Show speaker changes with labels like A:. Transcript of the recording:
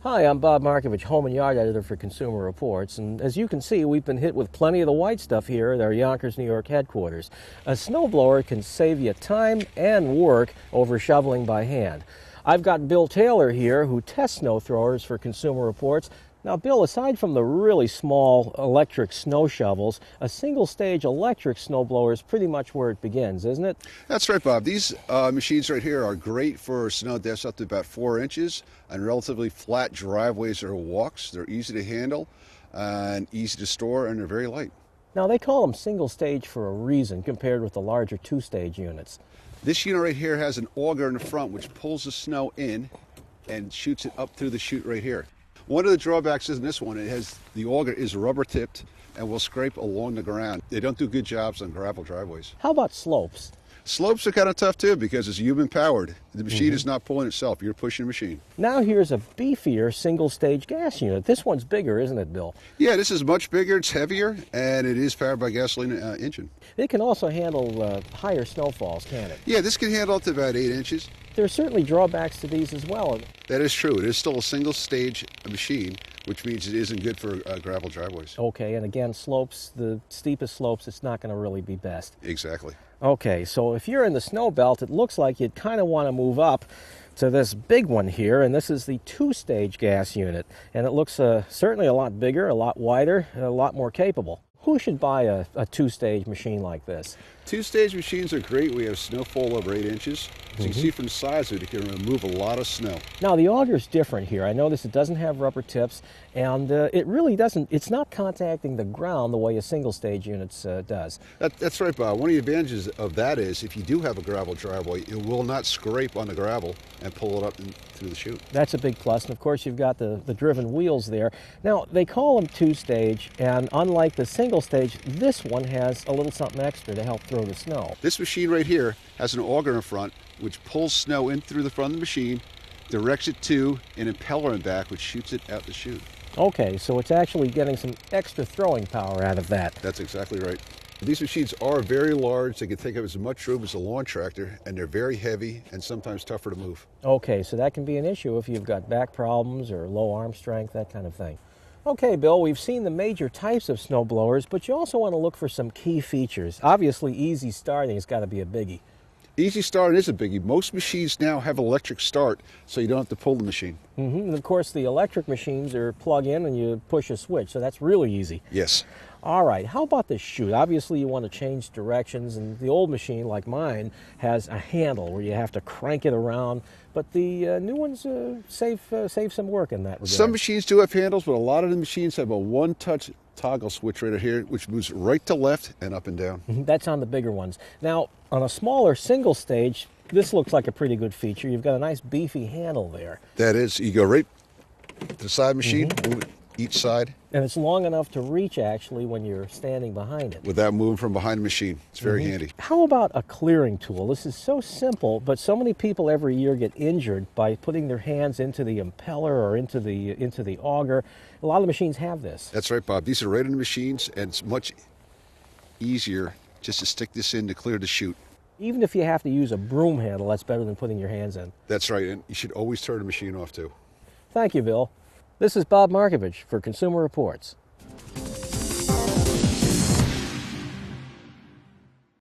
A: Hi, I'm Bob Markovich, Home and Yard Editor for Consumer Reports, and as you can see, we've been hit with plenty of the white stuff here at our Yonkers, New York headquarters. A snowblower can save you time and work over shoveling by hand. I've got Bill Taylor here, who tests snow throwers for Consumer Reports. Now, Bill, aside from the really small electric snow shovels, a single-stage electric snowblower is pretty much where it begins, isn't it?
B: That's right, Bob. These machines right here are great for snow depths up to about 4 inches on relatively flat driveways or walks. They're easy to handle and easy to store, and they're very light.
A: Now, they call them single-stage for a reason compared with the larger two-stage units.
B: This unit right here has an auger in the front which pulls the snow in and shoots it up through the chute right here. One of the drawbacks is in this one, the auger is rubber tipped and will scrape along the ground. They don't do good jobs on gravel driveways.
A: How about slopes?
B: Slopes are kind of tough too because it's human powered. The machine is not pulling itself, you're pushing the machine.
A: Now here's a beefier single-stage gas unit. This one's bigger, isn't it, Bill?
B: Yeah, this is much bigger, it's heavier, and it is powered by gasoline engine.
A: It can also handle higher snowfalls, can it?
B: Yeah, this can handle up to about 8 inches.
A: There are certainly drawbacks to these as well.
B: That is true. It is still a single-stage machine, which means it isn't good for gravel driveways.
A: Okay, and again, slopes, the steepest slopes, it's not going to really be best.
B: Exactly.
A: Okay, so if you're in the snow belt, it looks like you'd kind of want to move up to this big one here, and this is the two-stage gas unit. And it looks certainly a lot bigger, a lot wider, and a lot more capable. Who should buy a two-stage machine like this?
B: Two-stage machines are great. We have snowfall over 8 inches. As you can see from the size of it, it can remove a lot of snow.
A: Now, the auger's different here. I notice it doesn't have rubber tips, and it really doesn't, it's not contacting the ground the way a single-stage unit does.
B: That's right, Bob. One of the advantages of that is if you do have a gravel driveway, it will not scrape on the gravel and pull it up through the chute.
A: That's a big plus, and of course you've got the driven wheels there. Now, they call them two-stage, and unlike the single-stage, this one has a little something extra to help throw the snow.
B: This machine right here has an auger in front which pulls snow in through the front of the machine, directs it to an impeller in back which shoots it out the chute.
A: Okay, so it's actually getting some extra throwing power out of that.
B: That's exactly right. These machines are very large. They can take up as much room as a lawn tractor, and they're very heavy and sometimes tougher to move.
A: Okay, so that can be an issue if you've got back problems or low arm strength, that kind of thing. Okay, Bill, we've seen the major types of snow blowers, but you also want to look for some key features. Obviously, easy starting has got to be a biggie.
B: Easy start is a biggie. Most machines now have electric start, so you don't have to pull the machine.
A: And of course, the electric machines are plug in and you push a switch, so that's really easy.
B: Yes.
A: All right, how about the chute? Obviously, you want to change directions, and the old machine, like mine, has a handle where you have to crank it around, but the new ones save some work in that regard.
B: Some machines do have handles, but a lot of the machines have a one-touch toggle switch right here, which moves right to left and up and down.
A: That's on the bigger ones. Now, on a smaller single stage, this looks like a pretty good feature. You've got a nice beefy handle there.
B: That is, you go right to the side machine, move it each side.
A: And it's long enough to reach, actually, when you're standing behind it.
B: Without moving from behind the machine. It's very handy.
A: How about a clearing tool? This is so simple, but so many people every year get injured by putting their hands into the impeller or into the auger. A lot of machines have this.
B: That's right, Bob. These are right in the machines, and it's much easier just to stick this in to clear the chute.
A: Even if you have to use a broom handle, that's better than putting your hands in.
B: That's right, and you should always turn the machine off too.
A: Thank you, Bill. This is Bob Markovich for Consumer Reports.